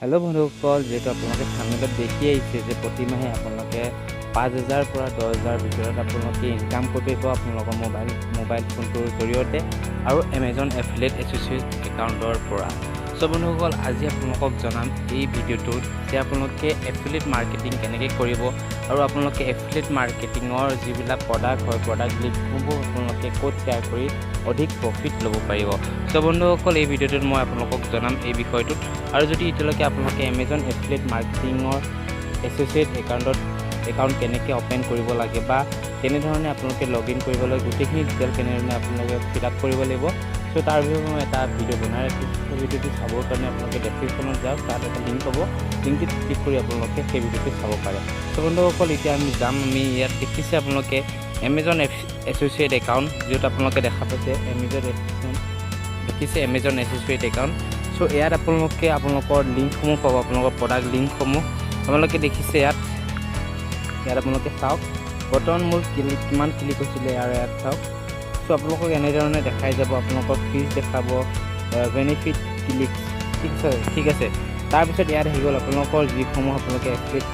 Hello बंधुসকল যেহেতু আপোনালোকে থাম্বনেলত দেখি আহিছে যে প্ৰতি মাহে আপোনালোকে 5000 পৰা 10000 ভিতৰত আপোনালোকে ইনকাম কৰিব আপোনালোকৰ মোবাইল ফোনটোৰ জৰিয়তে আৰু Amazon এফিলিয়েট এছ'চিয়েট একাউণ্টৰ পৰা সো বন্ধুসকল আজি আপোনালোকক জনাম এই ভিডিঅ'টোত যে আপোনালোকে এফিলিয়েট মাৰ্কেটিং কেনেকৈ কৰিব আৰু আপোনালোকে এফিলিয়েট মাৰ্কেটিঙৰ যিবিলাক প্ৰডাক্ট হয় প্ৰডাক্ট লিংকসমূহ আপোনালোকে ক'ত শ্বেয়াৰ কৰি অধিক প্ৰফিট ল'ব পাৰিব সো বন্ধুসকল এই ভিডিঅ'টোত মই আপোনালোকক জনাম এই বিষয়টোত আৰু যদি এতিয়ালৈকে আপোনালোকে Amazon এফিলিয়েট মাৰ্কেটিঙৰ এছ'চিয়েট একাউণ্ট কেনেকৈ ওপেন কৰিব লাগে বা কেনেধৰণে আপোনালোকে লগইন কৰিবলৈ গোটেইখিনি ডিটেইল কেনেধৰণে আপোনালোকে ফিল আপ কৰিব লাগিব সো তাৰ বিষয়ে মই এটা ভিডিঅ' বনাই ৰাখিছোঁ ভিডিঅ'টো চাবৰ কাৰণে আপোনালোকে ডেছক্ৰিপশ্যনত যাওক তাত এটা লিংক হ'ব লিংকটোত ক্লিক কৰি আপোনালোকে সেই ভিডিঅ'টো চাব পাৰে সো বন্ধুসকল এতিয়া আমি ইয়াত দেখিছে আপোনালোকে Amazon এছ'চিয়েট একাউণ্ট য'ত আপোনালোকে দেখা পাইছে Amazon এছ'চিয়েট একাউণ্ট সো ইয়াত আপোনালোকে আপোনালোকৰ লিংকসমূহ পাব আপোনালোকৰ প্ৰডাক্ট লিংকসমূহ আপোনালোকে দেখিছে ইয়াত আপোনালোকে চাওক বৰ্তমান মোৰ কিমান ক্লিক হৈছিলে ইয়াত চাওক সো আপোনালোকক এনেধৰণে দেখাই যাব আপোনালোকৰ ফিজ দেখাব বেনিফিট ক্লিক ঠিক আছে তাৰপিছত ইয়াত আহি গ'ল আপোনালোকৰ যিসমূহ আপোনালোকে এফিলিয়েট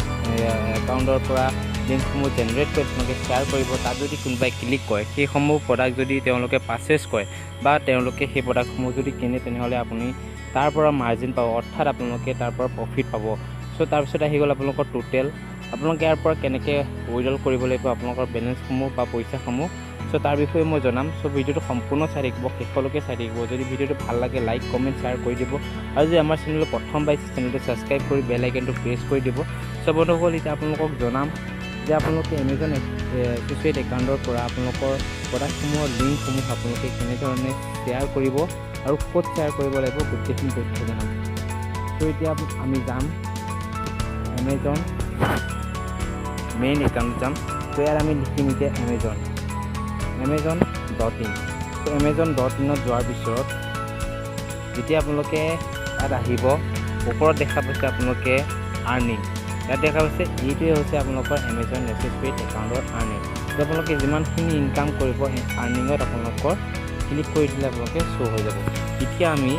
একাউণ্টৰ পৰা লিংকসমূহ জেনেৰেট কৰি আপোনালোকে শ্বেয়াৰ কৰিব তাত যদি কোনোবাই ক্লিক কৰে সেইসমূহ প্ৰডাক্ট যদি তেওঁলোকে পাৰ্চেছ কৰে বা তেওঁলোকে সেই প্ৰডাক্টসমূহ যদি কিনে তেনেহ'লে আপুনি তাৰ পৰা মাৰ্জিন পাব অৰ্থাৎ আপোনালোকে তাৰ পৰা প্ৰফিট পাব সো তাৰপিছত আহি গ'ল আপোনালোকৰ টোটেল আপোনালোকে ইয়াৰ পৰা কেনেকৈ উইড্ৰল কৰিব লাগিব আপোনালোকৰ বেলেঞ্চসমূহ বা পইচাসমূহ সো তাৰ বিষয়ে মই জনাম সো ভিডিঅ'টো সম্পূৰ্ণ চাই থাকিব শেষলৈকে চাই থাকিব যদি ভিডিঅ'টো ভাল লাগে লাইক কমেণ্ট শ্বেয়াৰ কৰি দিব আৰু যদি আমাৰ চেনেলটো প্ৰথম পাইছে চেনেলটো ছাবস্ক্ৰাইব কৰি বেল আইকনটো প্ৰেছ কৰি দিব সো বন্ধুসকল এতিয়া আপোনালোকক জনাম যে আপোনালোকে Amazon এছ'চিয়েট একাউণ্টৰ পৰা আপোনালোকৰ প্ৰডাক্টসমূহৰ লিংকসমূহ আপোনালোকে কেনেধৰণে শ্বেয়াৰ কৰিব আৰু ক'ত শ্বেয়াৰ কৰিব লাগিব গোটেইখিনি তথ্য জনাম সো এতিয়া আমি যাম Amazon মেইন একাউণ্ট যাম সো ইয়াত আমি লিখিম এতিয়া Amazon.in সো Amazon.in যোৱাৰ পিছত যেতিয়া আপোনালোকে ইয়াত আহিব ওপৰত দেখা পাইছে আপোনালোকে আৰ্নিং ইয়াত দেখা পাইছে এইটোৱে হৈছে আপোনালোকৰ Amazon এছ'চিয়েট একাউণ্টৰ আৰ্নিং তো আপোনালোকে যিমানখিনি ইনকাম কৰিব আৰ্নিঙত আপোনালোকৰ ক্লিক কৰি দিলে আপোনালোকে শ্ব' হৈ যাব এতিয়া আমি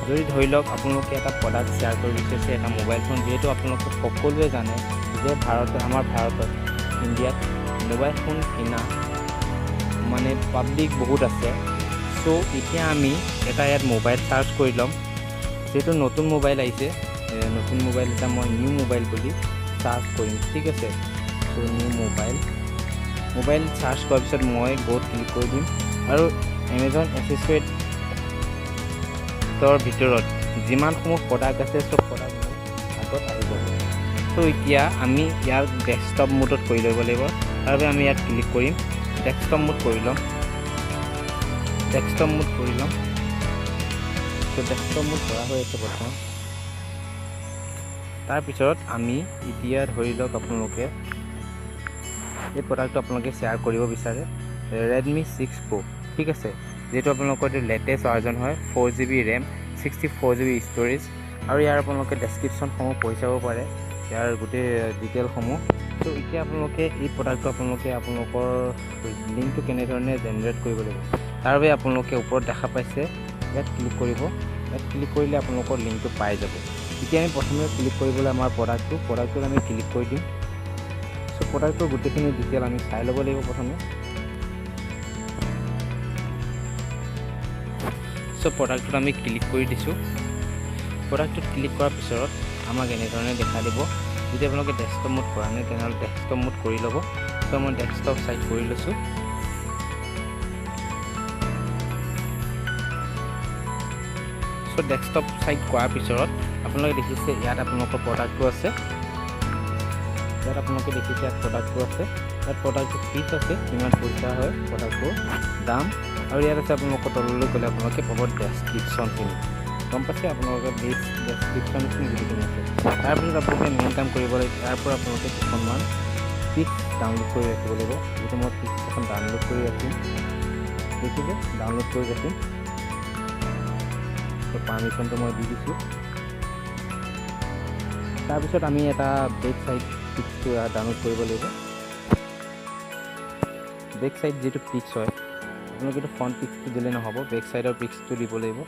যদি ধৰি লওক আপোনালোকে এটা প্ৰডাক্ট শ্বেয়াৰ কৰিব বিচাৰিছে এটা মোবাইল ফোন যিহেতু আপোনালোকে সকলোৱে জানে যে আমাৰ ভাৰতত ইণ্ডিয়াত মোবাইল ফোন কিনা মানে পাব্লিক বহুত আছে সো এতিয়া আমি এটা ইয়াত মোবাইল চাৰ্চ কৰি ল'ম যিহেতু নতুন মোবাইল আহিছে নতুন মোবাইল এটা মই নিউ মোবাইল বুলি চাৰ্চ কৰিম ঠিক আছে সো নিউ মোবাইল চাৰ্চ কৰাৰ পিছত মই গ'ত ক্লিক কৰি দিম আৰু Amazon এছ'চিয়েটৰ ভিতৰত যিমানসমূহ প্ৰডাক্ট আছে চব প্ৰডাক্ট মোৰ আগত আহিব সো এতিয়া আমি ইয়াৰ ডেস্কটপ মোডত কৰি ল'ব লাগিব তাৰ বাবে আমি ইয়াত ক্লিক কৰিম ডেস্কটপ মোড কৰি ল'ম সো ডেস্কটপ মোড কৰা হৈ আছে বৰ্তমান তাৰপিছত আমি এতিয়া ধৰি লওক আপোনালোকে এই প্ৰডাক্টটো আপোনালোকে শ্বেয়াৰ কৰিব বিচাৰে Redmi 6 Pro ঠিক আছে যেহেতু আপোনালোকৰ এইটো লেটেষ্ট ভাৰ্জন হয় 4GB RAM 64GB ষ্ট'ৰেজ আৰু ইয়াৰ আপোনালোকে ডেছক্ৰিপশ্যনসমূহ পঢ়ি চাব পাৰে ইয়াৰ গোটেই ডিটেইলসমূহ তো এতিয়া আপোনালোকে এই প্ৰডাক্টটো আপোনালোকৰ লিংকটো কেনেধৰণে জেনেৰেট কৰিব লাগিব তাৰ বাবে আপোনালোকে ওপৰত দেখা পাইছে ইয়াত ক্লিক কৰিব ইয়াত ক্লিক কৰিলে আপোনালোকৰ লিংকটো পাই যাব এতিয়া আমি প্ৰথমে ক্লিক কৰিবলৈ আমাৰ প্ৰডাক্টটোত আমি ক্লিক কৰি দিম সো প্ৰডাক্টটোৰ গোটেইখিনি ডিটেইল আমি চাই ল'ব লাগিব প্ৰথমে সো প্ৰডাক্টটোত আমি ক্লিক কৰি দিছোঁ প্ৰডাক্টটোত ক্লিক কৰাৰ পিছত আমাক এনেধৰণে দেখা দিব যদি আপোনালোকে ডেস্কটপ মোড কৰা নাই তেনেহ'লে ডেস্কটপ মোড কৰি ল'ব সো মই ডেস্কটপ চাইট কৰি লৈছোঁ সো ডেস্কটপ চাইট কৰাৰ পিছত আপোনালোকে দেখিছে ইয়াত আপোনালোকৰ প্ৰডাক্টটো আছে ইয়াত প্ৰডাক্টটো ফিজ আছে কিমান পইচা হয় প্ৰডাক্টটোৰ দাম আৰু ইয়াত আছে আপোনালোকৰ তললৈ গ'লে আপোনালোকে পাব ডেছক্ৰিপশ্যনখিনি গম পাইছে আপোনালোকে ডেছক্ৰিপশ্যনখিনি গোটেইখিনি আছে তাৰপিছত আপোনালোকে মেইন কাম কৰিব লাগিব ইয়াৰ পৰা আপোনালোকে কিছুমান পিক্স ডাউনলোড কৰি ৰাখিব লাগিব যিহেতু মই পিক্স এখন ডাউনলোড কৰি ৰাখিম পাৰ্মিশ্যনটো মই দি দিছোঁ তাৰপিছত আমি এটা বেক চাইড পিক্সটো ডাউনলোড কৰিব লাগিব বেক চাইড যিটো পিক্স হয় আপোনালোকে এইটো ফ্ৰণ্ট পিক্সটো দিলে নহ'ব বেক চাইডৰ পিক্সটো দিব লাগিব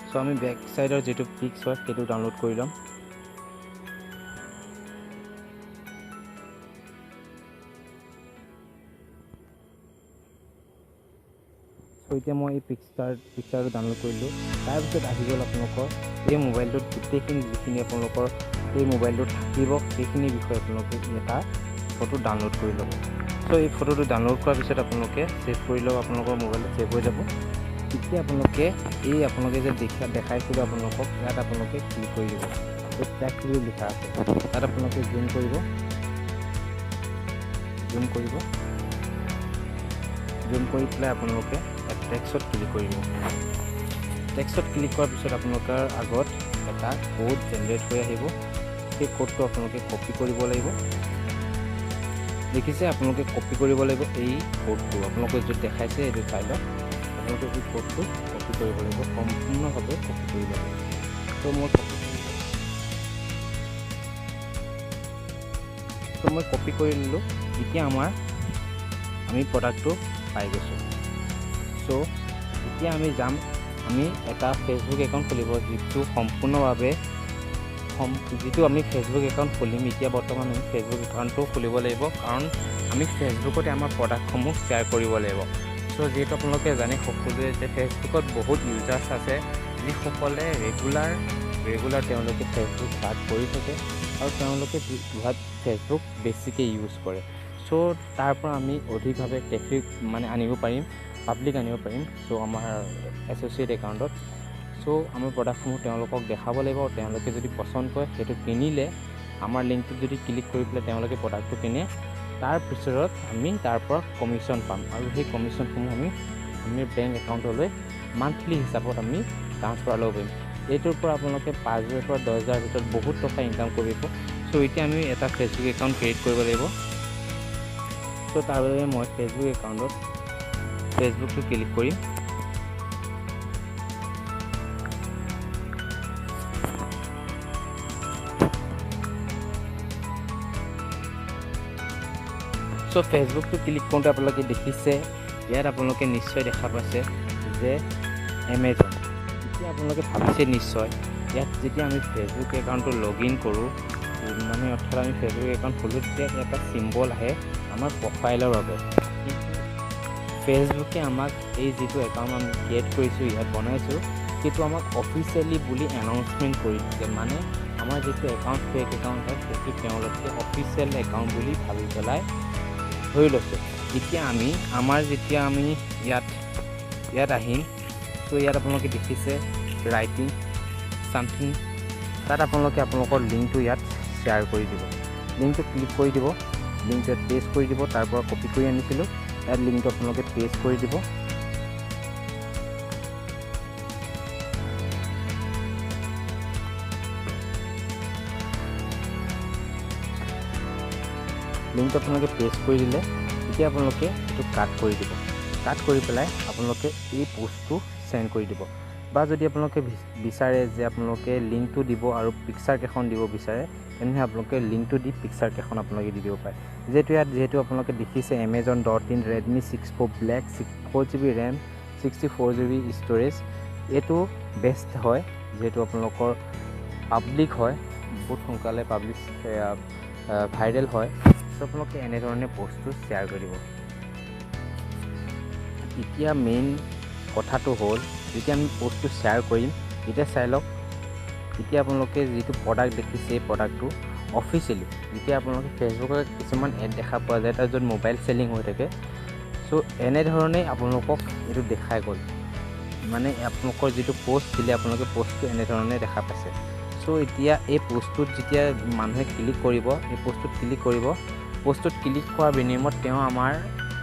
সো আমি বেক সাইডৰ যেটো পিক্স হয় সেইটো ডাউনলোড কৰি লম সো এতিয়া মই এই পিকচাৰটো ডাউনলোড কৰিলোঁ তাৰপিছত আহি গ'ল আপোনালোকৰ এই মোবাইলটোত গোটেইখিনি যিখিনি আপোনালোকৰ এই মোবাইলটোত থাকিব সেইখিনি বিষয়ে আপোনালোকে এটা ফটো ডাউনলোড কৰি ল'ব সো এই ফটোটো ডাউনলোড কৰাৰ পিছত আপোনালোকে ছেভ কৰি ল'ব আপোনালোকৰ মোবাইলত ছেভ হৈ যাব এতিয়া আপোনালোকে যে দেখাইছিলোঁ আপোনালোকক ইয়াত আপোনালোকে ক্লিক কৰি দিব এই টেক্সট বুলি লিখা আছে তাত আপোনালোকে জুম কৰিব জুম কৰি পেলাই আপোনালোকে টেক্সটত ক্লিক কৰিব টেক্সটত ক্লিক কৰাৰ পিছত আপোনালোকৰ আগত এটা কোড জেনেৰেট হৈ আহিব সেই কোডটো আপোনালোকে কপি কৰিব লাগিব দেখিছে আপোনালোকে কপি কৰিব লাগিব এই কোডটো আপোনালোকে য'ত দেখাইছে এইটো চাই লওক আপোনালোকে এই কোডটো কপি কৰিব লাগিব সম্পূৰ্ণভাৱে কপি কৰিব লাগিব মই কপি কৰি ল'লোঁ এতিয়া আমি প্ৰডাক্টটো পাই গৈছোঁ সো এতিয়া আমি যাম আমি এটা ফেচবুক একাউণ্ট খুলিব যিটো আমি ফেচবুক একাউণ্ট খুলিম এতিয়া বৰ্তমান আমি ফেচবুক একাউণ্টটো খুলিব লাগিব কাৰণ আমি ফেচবুকতে আমাৰ প্ৰডাক্টসমূহ শ্বেয়াৰ কৰিব লাগিব সো যিহেতু আপোনালোকে জানে সকলোৱে যে ফেচবুকত বহুত ইউজাৰ্ছ আছে যিসকলে ৰেগুলাৰ তেওঁলোকে ফেচবুক ষ্টাৰ্ট কৰি থাকে আৰু তেওঁলোকে ফেচবুক বেছিকৈ ইউজ কৰে সো তাৰ পৰা আমি অধিকভাৱে ট্ৰেফিক আনিব পাৰিম পাব্লিক আনিব পাৰিম সো আমাৰ এছ'চিয়েট একাউণ্টত সো আমাৰ প্ৰডাক্টসমূহ তেওঁলোকক দেখাব লাগিব আৰু তেওঁলোকে যদি পচন্দ কৰে সেইটো কিনিলে আমাৰ লিংকটোত যদি ক্লিক কৰি পেলাই তেওঁলোকে প্ৰডাক্টটো কিনে তাৰ পিছত আমি তাৰ পৰা কমিশ্যন পাম আৰু সেই কমিশ্যনসমূহ আমি বেংক একাউণ্টলৈ মান্থলি হিচাপত আমি ট্ৰান্সফাৰ ল'ব পাৰিম এইটোৰ পৰা আপোনালোকে 5,000 পৰা 10,000 ভিতৰত বহুত টকা ইনকাম কৰিব সো এতিয়া আমি এটা ফেচবুক একাউণ্ট ক্ৰিয়েট কৰিব লাগিব সো তাৰ বাবে মই ফেচবুক একাউণ্টত ফেচবুকটো ক্লিক কৰিম সো ফেচবুকটো ক্লিক কৰোঁতে আপোনালোকে দেখিছে ইয়াত আপোনালোকে নিশ্চয় দেখা পাইছে যে এমেজন এতিয়া আপোনালোকে ভাবিছে নিশ্চয় ইয়াত যেতিয়া আমি ফেচবুক একাউণ্টটো লগ ইন কৰোঁ অৰ্থাৎ আমি ফেচবুক একাউণ্ট খোলোঁ তেতিয়া এটা চিম্বল আহে আমাৰ প্ৰফাইলৰ বাবে ফেচবুকে আমাক এই যিটো একাউণ্ট আমি ক্ৰিয়েট কৰিছোঁ ইয়াত বনাইছোঁ সেইটো আমাক অফিচিয়েলি বুলি এনাউন্সমেণ্ট কৰি থাকে আমাৰ যিটো একাউণ্ট ফেক একাউণ্ট হয় সেইটো তেওঁলোকে অফিচিয়েল একাউণ্ট বুলি ভাবি পেলাই ধৰি লৈছোঁ এতিয়া আমি ইয়াত আহিম তো ইয়াত আপোনালোকে দেখিছে ৰাইটিং ছামথিং তাত আপোনালোকৰ লিংকটো ইয়াত শ্বেয়াৰ কৰি দিব লিংকটো ক্লিক কৰি দিব লিংকটো পেষ্ট কৰি দিব তাৰ পৰা কপি কৰি আনিছিলোঁ ইয়াত লিংকটো আপোনালোকে পেষ্ট কৰি দিব লিংকটো আপোনালোকে পেষ্ট কৰি দিলে এতিয়া আপোনালোকে এইটো কাট কৰি দিব কাট কৰি পেলাই আপোনালোকে এই পোষ্টটো চেণ্ড কৰি দিব বা যদি আপোনালোকে বিচাৰে যে আপোনালোকে লিংকটো দিব আৰু পিকচাৰ কেইখন দিব বিচাৰে তেনেহ'লে আপোনালোকে লিংকটো দি পিকচাৰ কেইখন আপোনালোকে দি দিব পাৰে যিহেতু আপোনালোকে দেখিছে Amazon.in Redmi 6 Pro Black 4GB RAM 64GB storage এইটো বেষ্ট হয় যিহেতু আপোনালোকৰ পাব্লিক হয় বহুত সোনকালে ভাইৰেল হয় সো আপোনালোকে এনেধৰণে পোষ্টটো শ্বেয়াৰ কৰিব এতিয়া মেইন কথাটো হ'ল যেতিয়া আমি পোষ্টটো শ্বেয়াৰ কৰিম এতিয়া চাই লওক এতিয়া আপোনালোকে যিটো প্ৰডাক্ট দেখিছে এই প্ৰডাক্টটো অফিচিয়েলি যেতিয়া আপোনালোকে ফেচবুকত কিছুমান এড দেখা পোৱা যায় তাত য'ত মোবাইল চেলিং হৈ থাকে সো এনেধৰণেই আপোনালোকক এইটো দেখাই গ'ল আপোনালোকৰ যিটো পোষ্ট দিলে আপোনালোকে পোষ্টটো এনেধৰণে দেখা পাইছে সো এতিয়া এই পোষ্টটোত যেতিয়া মানুহে ক্লিক কৰিব এই পোষ্টটোত ক্লিক কৰাৰ বিনিময়ত তেওঁ আমাৰ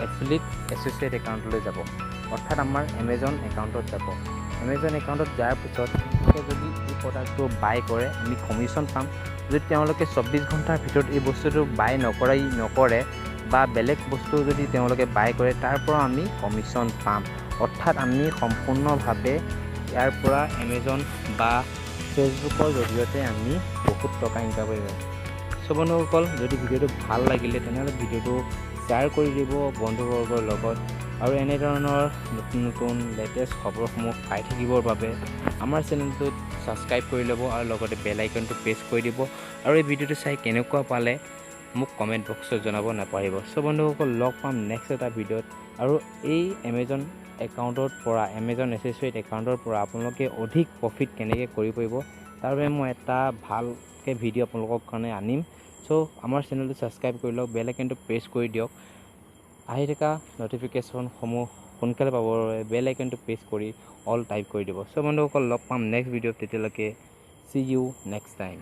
এফিলিয়েট এছ'চিয়েট একাউণ্টলৈ যাব অৰ্থাৎ আমাৰ এমেজন একাউণ্টত যাব এমেজন একাউণ্টত যোৱাৰ পিছত যদি এই প্ৰডাক্টটো বাই কৰে আমি কমিশ্যন পাম যদি তেওঁলোকে 24 ঘণ্টাৰ ভিতৰত এই বস্তুটো বাই নকৰে বা বেলেগ বস্তু যদি তেওঁলোকে বাই কৰে তাৰ পৰা আমি কমিশ্যন পাম অৰ্থাৎ আমি সম্পূৰ্ণভাৱে ইয়াৰ পৰা এমেজন বা ফেচবুকৰ জৰিয়তে আমি বহুত টকা ইনকাম কৰিব পাৰিম সো বন্ধুসকল যদি ভিডিঅ'টো ভাল লাগিলে তেনেহ'লে ভিডিঅ'টো শ্বেয়াৰ কৰি দিব বন্ধুবৰ্গৰ লগত আৰু এনেধৰণৰ নতুন লেটেষ্ট খবৰসমূহ পাই থাকিবৰ বাবে আমাৰ চেনেলটোত ছাবস্ক্ৰাইব কৰি ল'ব আৰু লগতে বেল আইকনটো প্ৰেছ কৰি দিব আৰু এই ভিডিঅ'টো চাই কেনেকুৱা পালে মোক কমেণ্ট বক্সত জনাব নাপাহৰিব। চ' বন্ধুসকল লগ পাম নেক্সট এটা ভিডিঅ'ত। আৰু এই এমেজন একাউণ্টৰ পৰা এমেজন এচেছৰিজ একাউণ্টৰ পৰা আপোনালোকে অধিক প্ৰফিট কেনেকৈ কৰিব পাৰিব তাৰ বাবে মই এটা ভালকৈ ভিডিঅ' আপোনালোকৰ কাৰণে আনিম। চ' আমাৰ চেনেলটো ছাবস্ক্ৰাইব কৰি লওক, বেল আইকনটো প্ৰেছ কৰি দিয়ক। আহি থকা নটিফিকেশ্যনসমূহ সোনকালে পাবৰ বাবে বেল আইকনটো প্ৰেছ কৰি অল টাইপ কৰি দিব। চ' বন্ধুসকল লগ পাম নেক্সট ভিডিঅ'ত, তেতিয়ালৈকে চি ইউ নেক্সট টাইম।